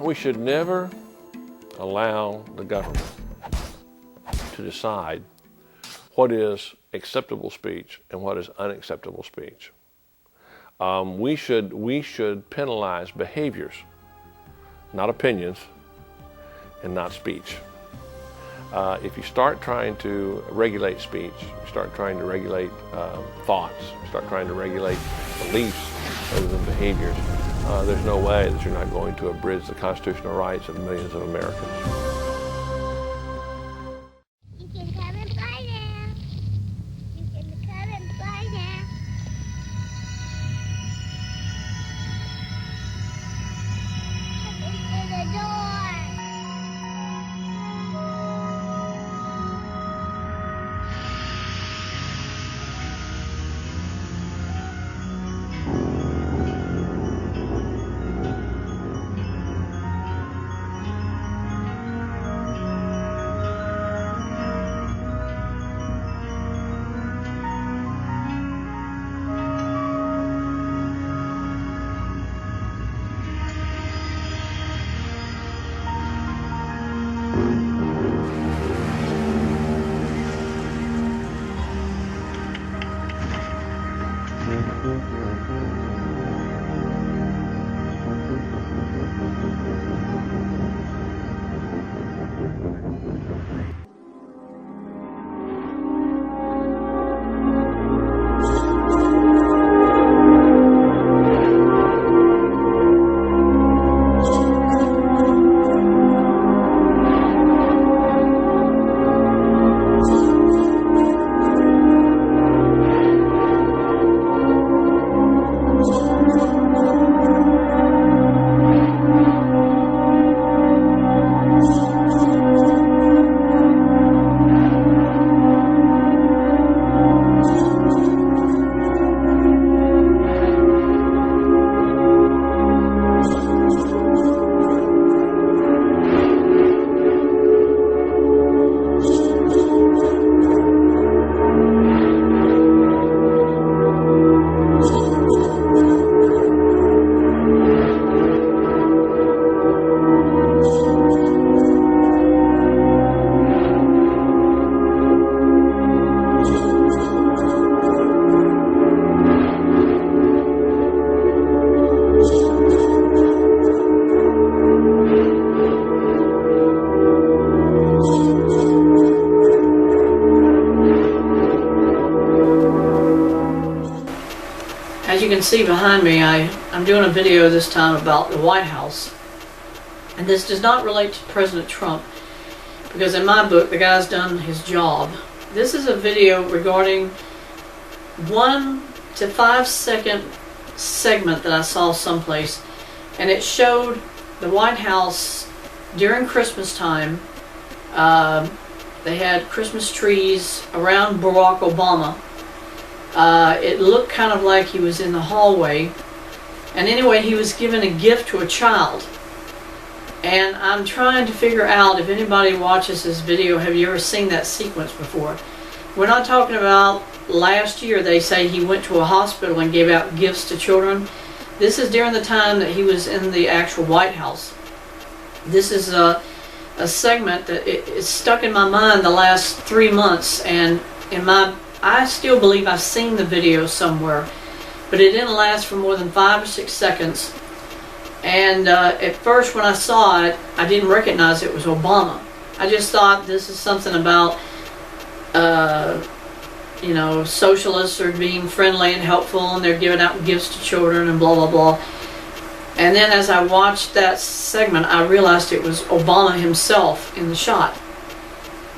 We should never allow the government to decide what is acceptable speech and what is unacceptable speech. We should penalize behaviors, not opinions, and not speech. If you start trying to regulate speech, you start trying to regulate thoughts, you start trying to regulate beliefs rather than behaviors, there's no way that you're not going to abridge the constitutional rights of millions of Americans. You can come and play now. You can come and play now. Come into the door. As you can see behind me, I'm doing a video this time about the White House. And this does not relate to President Trump, because in my book, the guy's done his job. This is a video regarding 1 to 5 second segment that I saw someplace, and it showed the White House during Christmas time. They had Christmas trees around Barack Obama. It looked kind of like he was in the hallway, and anyway, he was giving a gift to a child. And I'm trying to figure out, if anybody watches this video, have you ever seen that sequence before? We're not talking about last year. They say he went to a hospital and gave out gifts to children. This is during the time that he was in the actual White House. This is a segment that it's stuck in my mind the last 3 months, and I still believe I've seen the video somewhere, but it didn't last for more than 5 or 6 seconds. And at first when I saw it, I didn't recognize it was Obama. I just thought this is something about, you know, socialists are being friendly and helpful, and they're giving out gifts to children and blah, blah, blah. And then as I watched that segment, I realized it was Obama himself in the shot.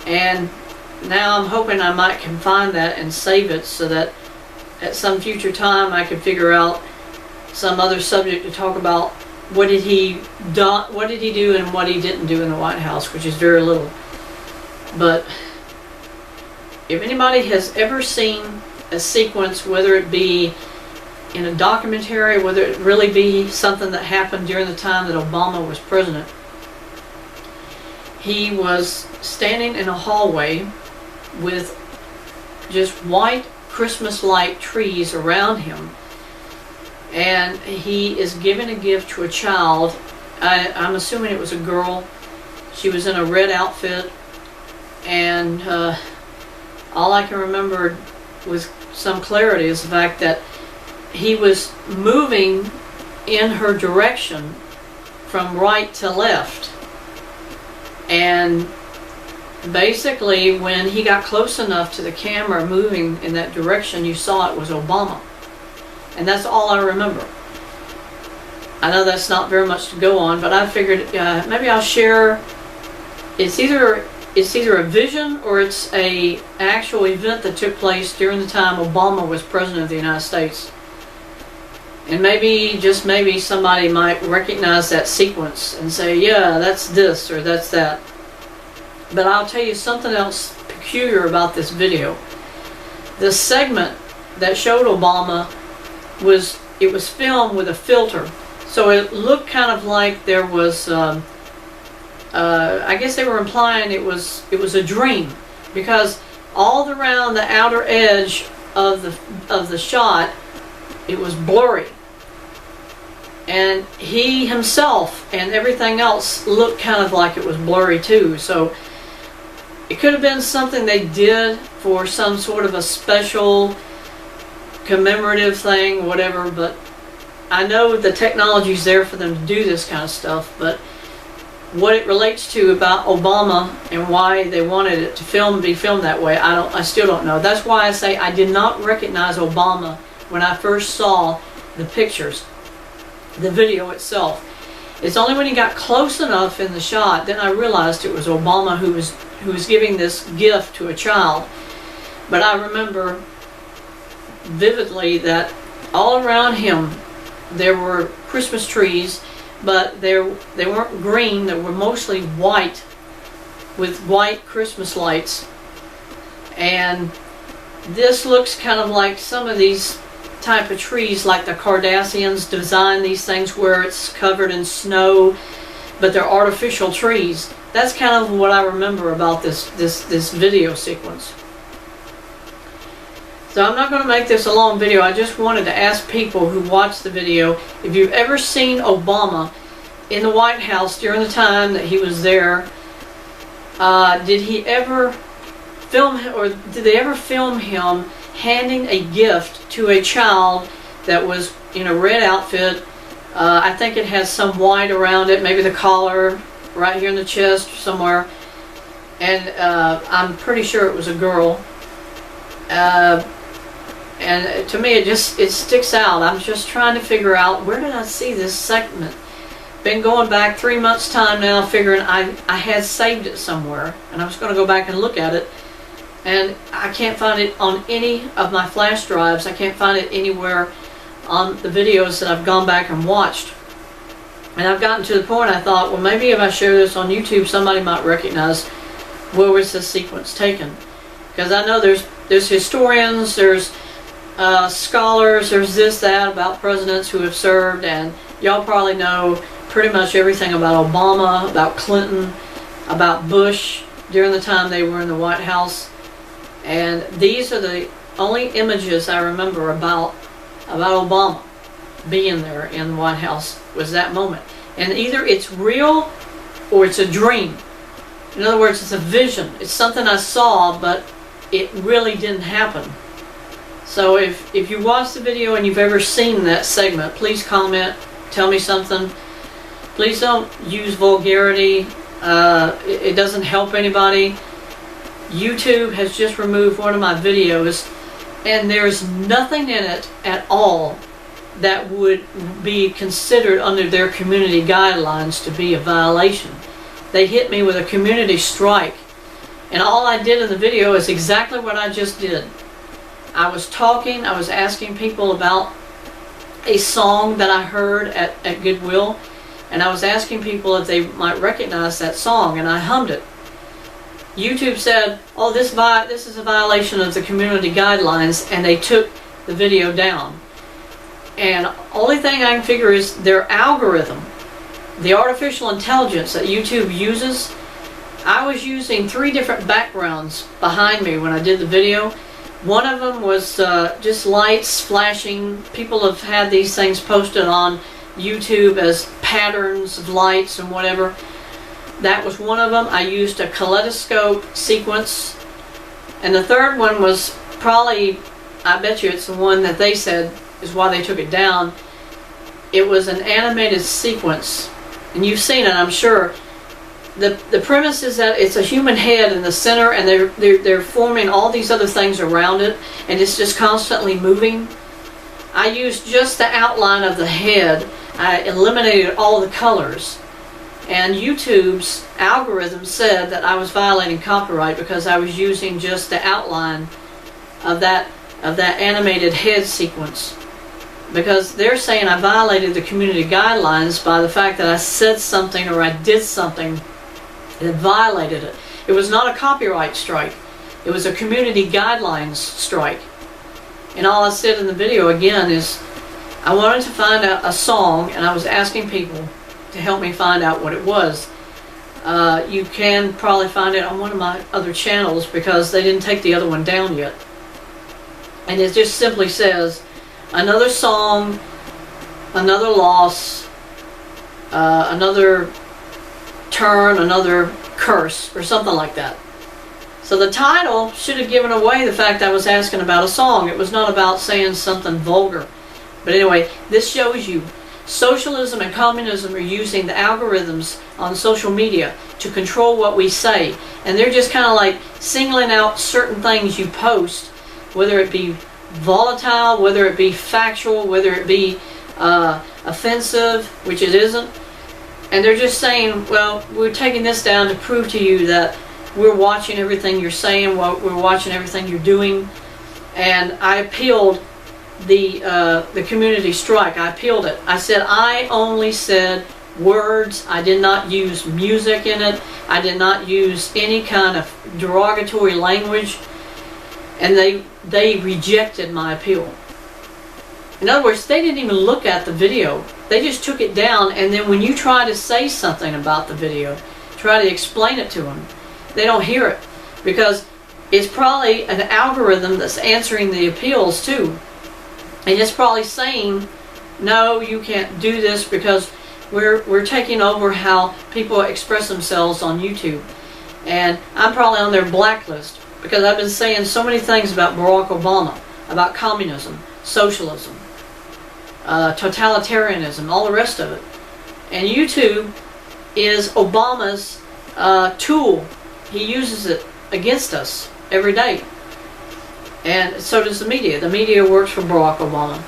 And now I'm hoping I might can find that and save it, so that at some future time I could figure out some other subject to talk about. What did he do and what he didn't do in the White House, which is very little. But if anybody has ever seen a sequence, whether it be in a documentary, whether it really be something that happened during the time that Obama was president, he was standing in a hallway with just white Christmas light trees around him, and he is giving a gift to a child, I'm assuming it was a girl. She was in a red outfit, and all I can remember with some clarity is the fact that he was moving in her direction from right to left. And basically, when he got close enough to the camera moving in that direction, you saw it was Obama. And that's all I remember. I know that's not very much to go on, but I figured maybe I'll share. It's either a vision or it's a actual event that took place during the time Obama was president of the United States. And maybe, just maybe, somebody might recognize that sequence and say, yeah, that's this or that's that. But I'll tell you something else peculiar about this video. The segment that showed Obama was filmed with a filter. So it looked kind of like there was, I guess they were implying it was a dream, because all around the outer edge of the shot, it was blurry. And he himself and everything else looked kind of like it was blurry too. So it could have been something they did for some sort of a special commemorative thing, whatever, but I know the technology's there for them to do this kind of stuff, but what it relates to about Obama and why they wanted it to be filmed that way, I still don't know. That's why I say I did not recognize Obama when I first saw the pictures, the video itself. It's only when he got close enough in the shot, then I realized it was Obama who was giving this gift to a child. But I remember vividly that all around him there were Christmas trees, but they weren't green. They were mostly white, with white Christmas lights. And this looks kind of like some of these type of trees, like the Kardashians design these things where it's covered in snow, but they're artificial trees. That's kind of what I remember about this video sequence. So I'm not going to make this a long video. I just wanted to ask people who watched the video, if you've ever seen Obama in the White House during the time that he was there, did he ever film, or did they ever film him handing a gift to a child that was in a red outfit? I think it has some white around it, maybe the collar right here in the chest or somewhere. And I'm pretty sure it was a girl. And to me, it sticks out. I'm just trying to figure out, where did I see this segment? Been going back 3 months' time now, figuring I had saved it somewhere, and I was going to go back and look at it, and I can't find it on any of my flash drives. I can't find it anywhere on the videos that I've gone back and watched. And I've gotten to the point, I thought, well, maybe if I share this on YouTube, somebody might recognize where was this sequence taken. Because I know there's historians, there's scholars, there's this, that, about presidents who have served, and y'all probably know pretty much everything about Obama, about Clinton, about Bush during the time they were in the White House. And these are the only images I remember about Obama being there in the White House, was that moment. And either it's real or it's a dream. In other words, it's a vision. It's something I saw, but it really didn't happen. So if you watch the video and you've ever seen that segment, please comment, tell me something. Please don't use vulgarity. It doesn't help anybody. YouTube has just removed one of my videos, and there's nothing in it at all that would be considered under their community guidelines to be a violation. They hit me with a community strike, and all I did in the video is exactly what I just did. I was talking, I was asking people about a song that I heard at Goodwill, and I was asking people if they might recognize that song, and I hummed it. YouTube said, oh, this is a violation of the community guidelines, and they took the video down. And only thing I can figure is their algorithm, the artificial intelligence that YouTube uses. I was using 3 different backgrounds behind me when I did the video. One of them was just lights flashing. People have had these things posted on YouTube as patterns of lights and whatever. That was one of them. I used a kaleidoscope sequence. And the third one was probably, I bet you it's the one that they said is why they took it down. It was an animated sequence. And you've seen it, I'm sure. The premise is that it's a human head in the center, and they're forming all these other things around it, and it's just constantly moving. I used just the outline of the head. I eliminated all the colors. And YouTube's algorithm said that I was violating copyright because I was using just the outline of that animated head sequence. Because they're saying I violated the community guidelines by the fact that I said something or I did something that violated it. It was not a copyright strike. It was a community guidelines strike. And all I said in the video again is I wanted to find out a song, and I was asking people to help me find out what it was. You can probably find it on one of my other channels because they didn't take the other one down yet. And it just simply says, another song, another loss, another turn, another curse, or something like that. So the title should have given away the fact I was asking about a song. It was not about saying something vulgar. But anyway, this shows you socialism and communism are using the algorithms on social media to control what we say. And they're just kind of like singling out certain things you post, whether it be volatile, whether it be factual, whether it be offensive, which it isn't. And they're just saying, well, we're taking this down to prove to you that we're watching everything you're saying, we're watching everything you're doing. And I appealed the community strike. I appealed it. I said I only said words. I did not use music in it. I did not use any kind of derogatory language. And they rejected my appeal. In other words, they didn't even look at the video. They just took it down, and then when you try to say something about the video, try to explain it to them, they don't hear it. Because it's probably an algorithm that's answering the appeals too. And it's probably saying, no, you can't do this because we're taking over how people express themselves on YouTube. And I'm probably on their blacklist because I've been saying so many things about Barack Obama, about communism, socialism, totalitarianism, all the rest of it. And YouTube is Obama's tool. He uses it against us every day. And so does the media. The media works for Barack Obama.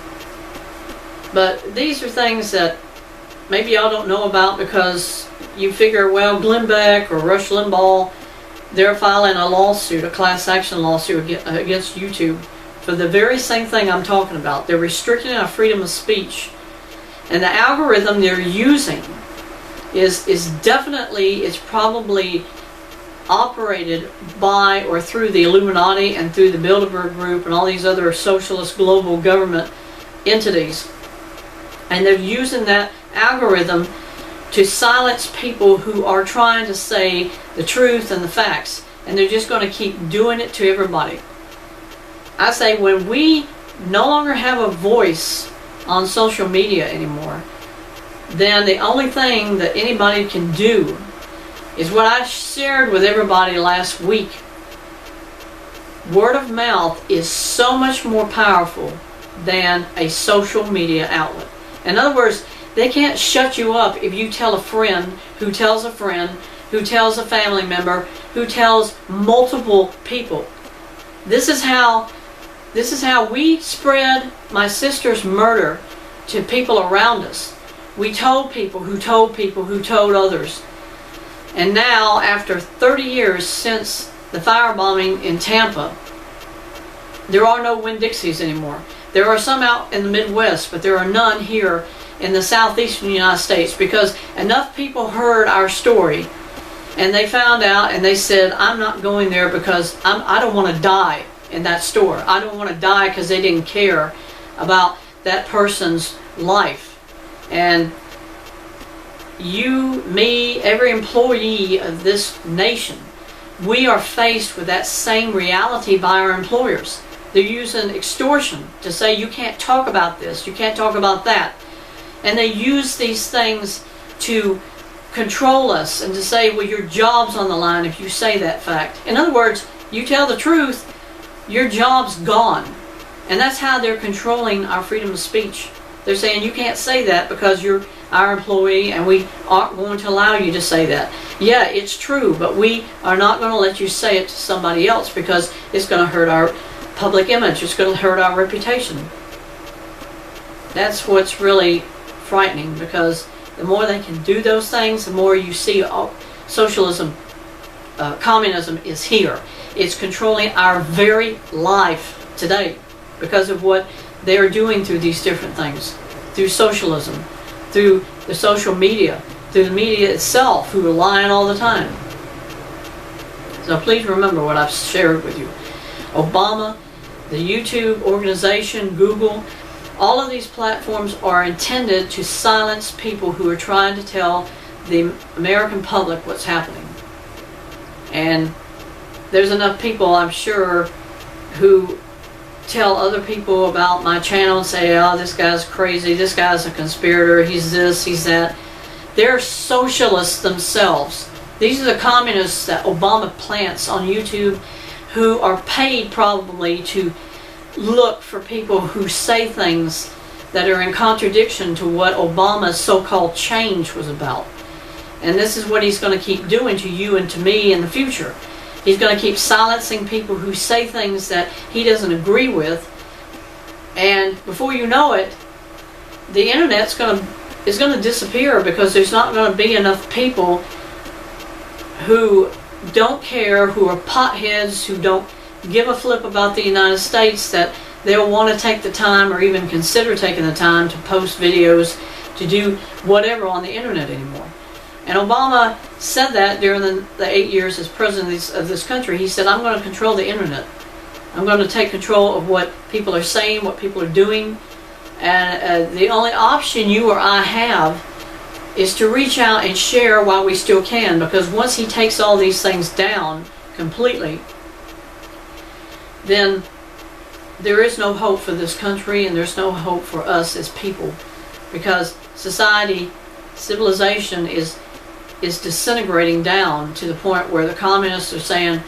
But these are things that maybe y'all don't know about because you figure, well, Glenn Beck or Rush Limbaugh, they're filing a lawsuit, a class action lawsuit against YouTube for the very same thing I'm talking about. They're restricting our freedom of speech. And the algorithm they're using is definitely, it's probably operated by or through the Illuminati and through the Bilderberg Group and all these other socialist global government entities. And they're using that algorithm to silence people who are trying to say the truth and the facts. And they're just going to keep doing it to everybody. I say when we no longer have a voice on social media anymore, then the only thing that anybody can do is what I shared with everybody last week. Word of mouth is so much more powerful than a social media outlet. In other words, they can't shut you up if you tell a friend who tells a friend who tells a family member who tells multiple people. This is how we spread my sister's murder to people around us. We told people who told people who told others. And now, after 30 years since the firebombing in Tampa, there are no Winn-Dixies anymore. There are some out in the Midwest, but there are none here in the southeastern United States because enough people heard our story and they found out and they said, I'm not going there because I don't want to die in that store. I don't want to die because they didn't care about that person's life. And you, me, every employee of this nation, we are faced with that same reality by our employers. They're using extortion to say you can't talk about this, you can't talk about that. And they use these things to control us and to say, well, your job's on the line if you say that fact. In other words, you tell the truth, your job's gone. And that's how they're controlling our freedom of speech. They're saying you can't say that because you're our employee and we aren't going to allow you to say that. Yeah, it's true, but we are not going to let you say it to somebody else because it's going to hurt our public image. It's going to hurt our reputation. That's what's really frightening, because the more they can do those things, the more you see socialism, communism is here. It's controlling our very life today because of what they're doing through these different things, through socialism, through the social media, through the media itself, who are lying all the time. So please remember what I've shared with you. Obama, the YouTube organization, Google, all of these platforms are intended to silence people who are trying to tell the American public what's happening. And there's enough people, I'm sure, who tell other people about my channel and say, oh, this guy's crazy, this guy's a conspirator, he's this, he's that. They're socialists themselves. These are the communists that Obama plants on YouTube, who are paid probably to look for people who say things that are in contradiction to what Obama's so-called change was about. And this is what he's going to keep doing to you and to me in the future. He's going to keep silencing people who say things that he doesn't agree with, and before you know it, the internet's going to disappear, because there's not going to be enough people who don't care, who are potheads, who don't give a flip about the United States, that they'll want to take the time or even consider taking the time to post videos, to do whatever on the internet anymore. And Obama said that during the 8 years as president of this country. He said, I'm going to control the internet. I'm going to take control of what people are saying, what people are doing. And the only option you or I have is to reach out and share while we still can, because once he takes all these things down completely, then there is no hope for this country, and there's no hope for us as people, because society, civilization is disintegrating down to the point where the communists are saying,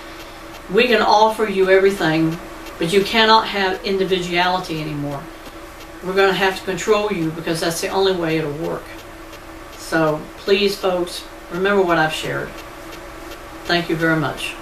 we can offer you everything, but you cannot have individuality anymore. We're going to have to control you, because that's the only way it'll work. So please, folks, remember what I've shared. Thank you very much.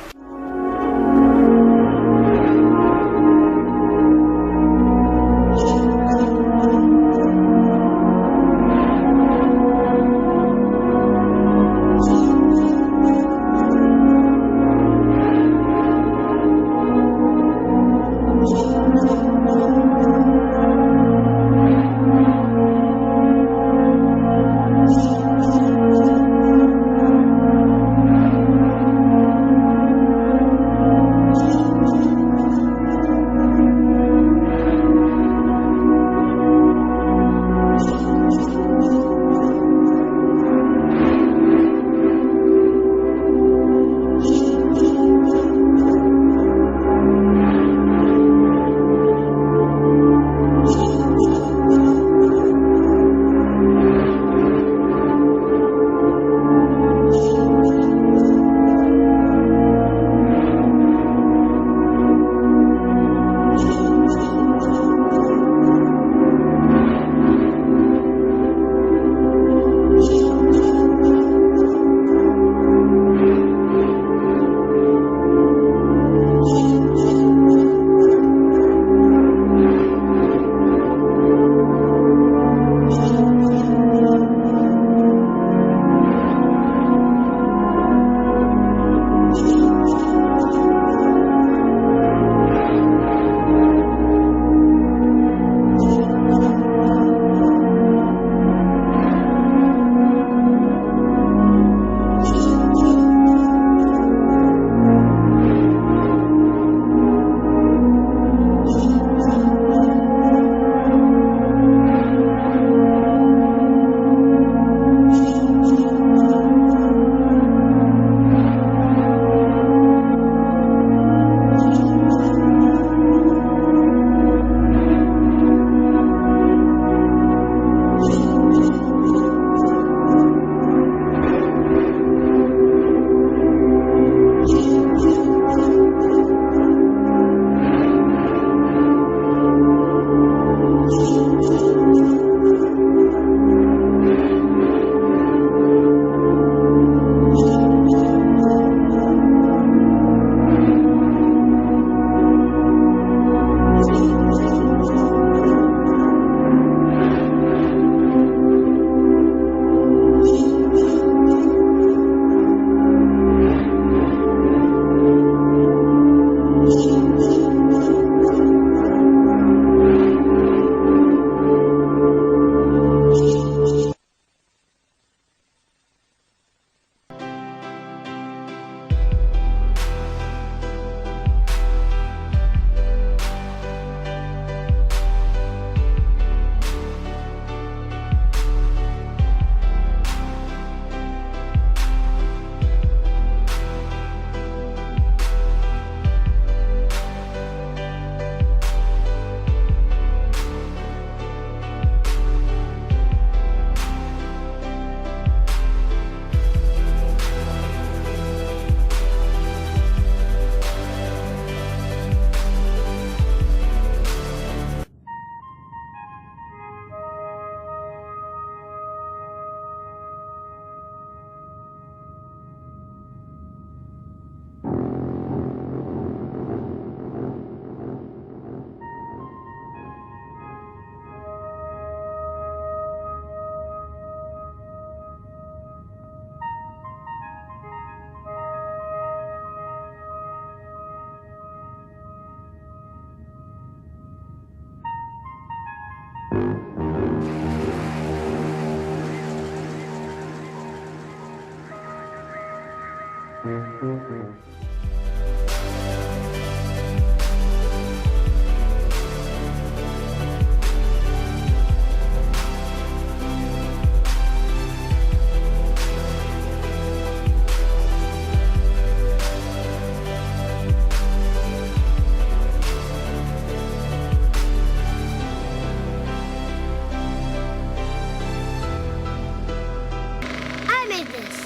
I made this.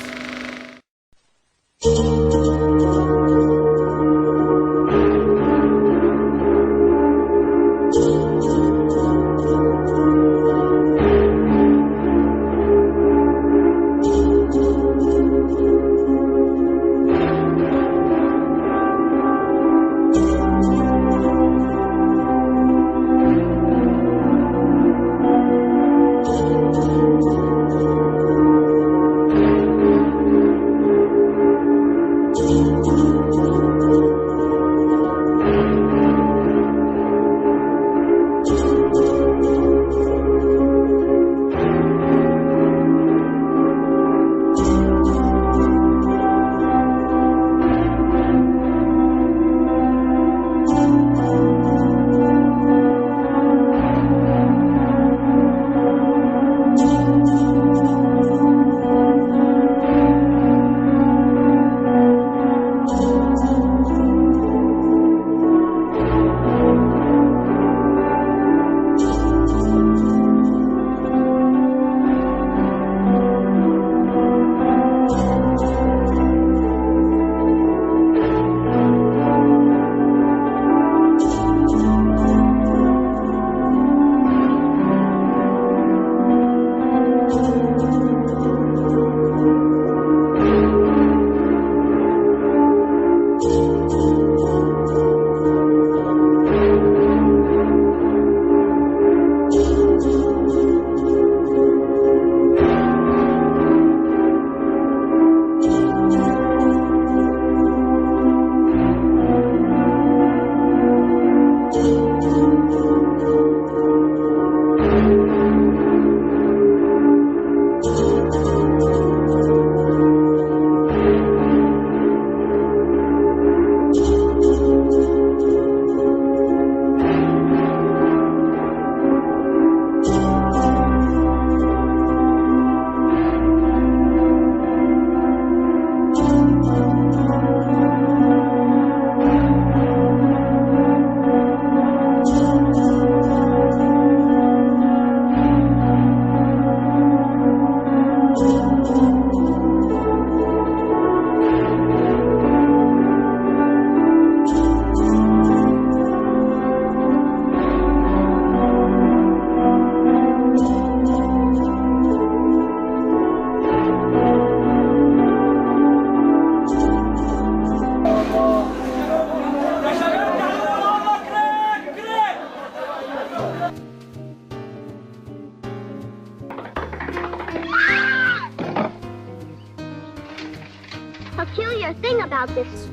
Peculiar thing about this.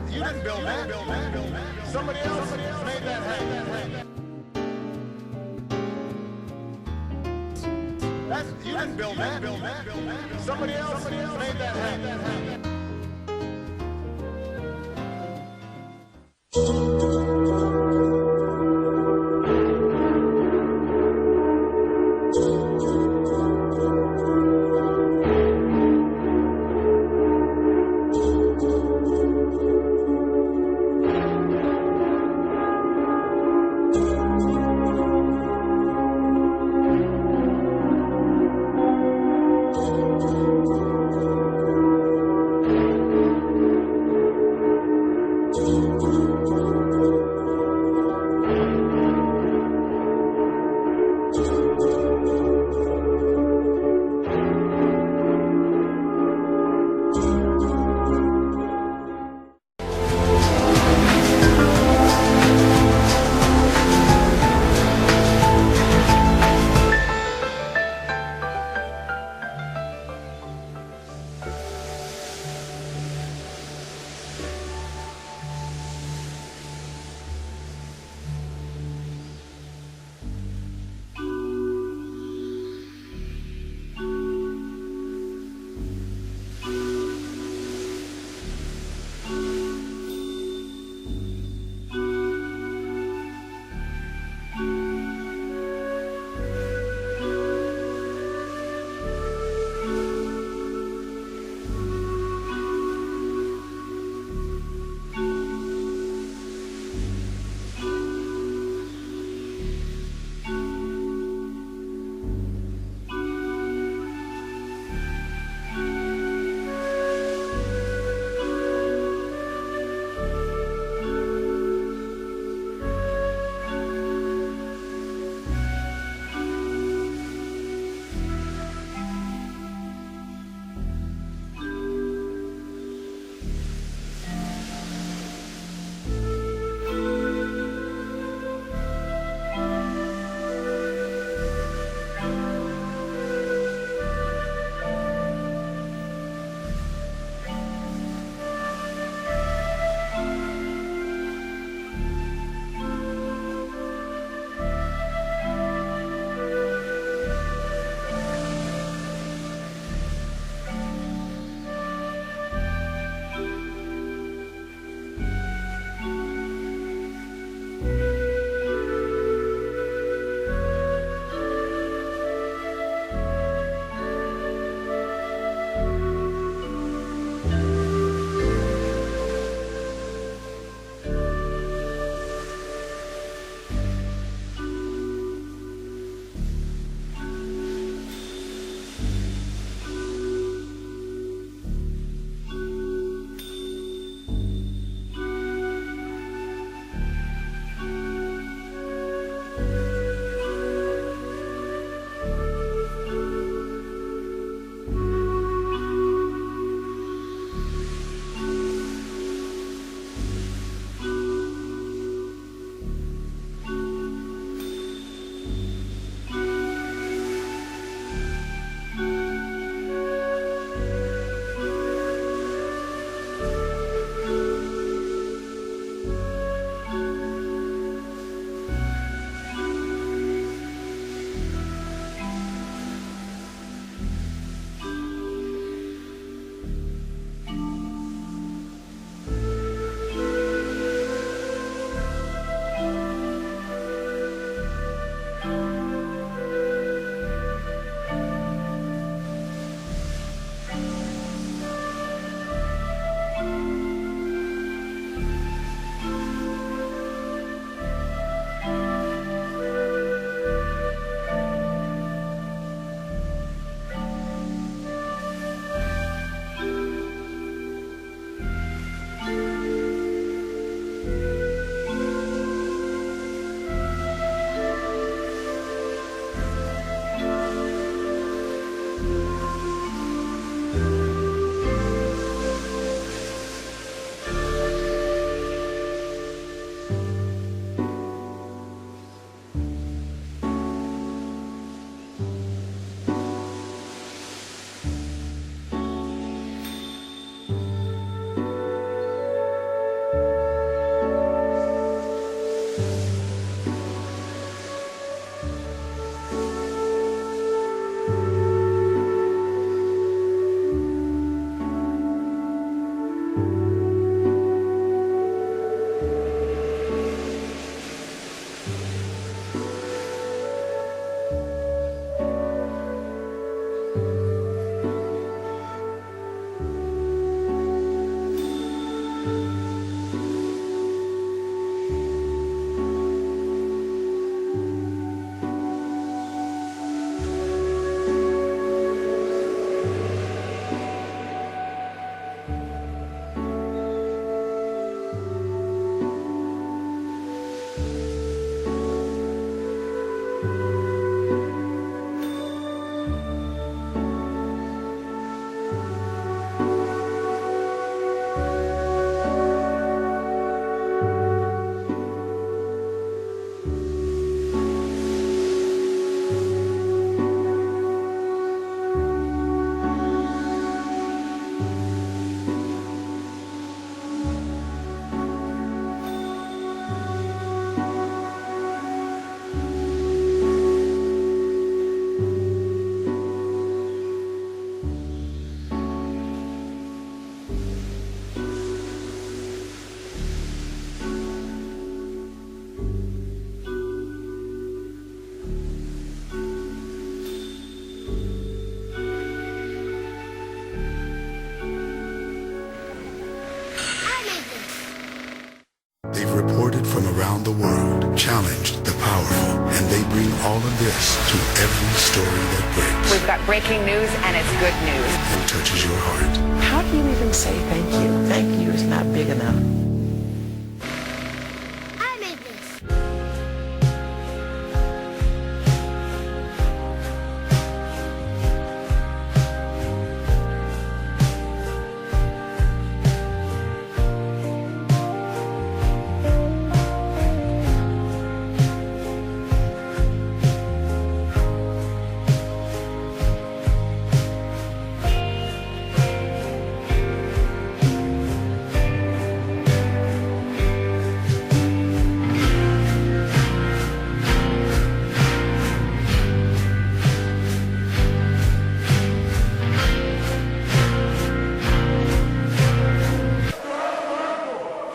You didn't build that. Somebody else made that happen. You didn't build that. Somebody else made that happen. They've reported from around the world, challenged the powerful, and they bring all of this to every story that breaks. We've got breaking news, and it's good news. And touches your heart. How do you even say thank you? Thank you is not big enough. I made this.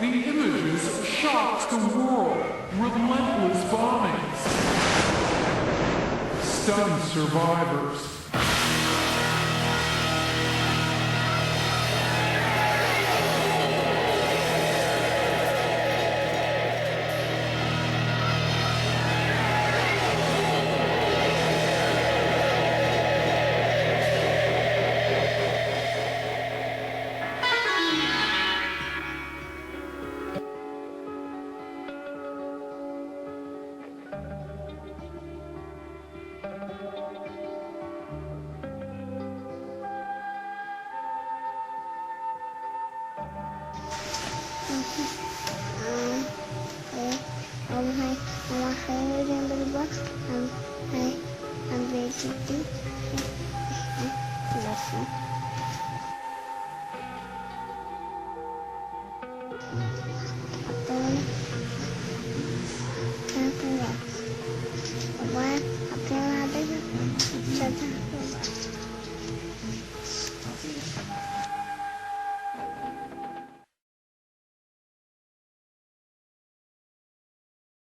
The images shocked the world. Relentless bombings. Stunned survivors. Hi, I'm a number box. Hi, I'm very cute. Bye.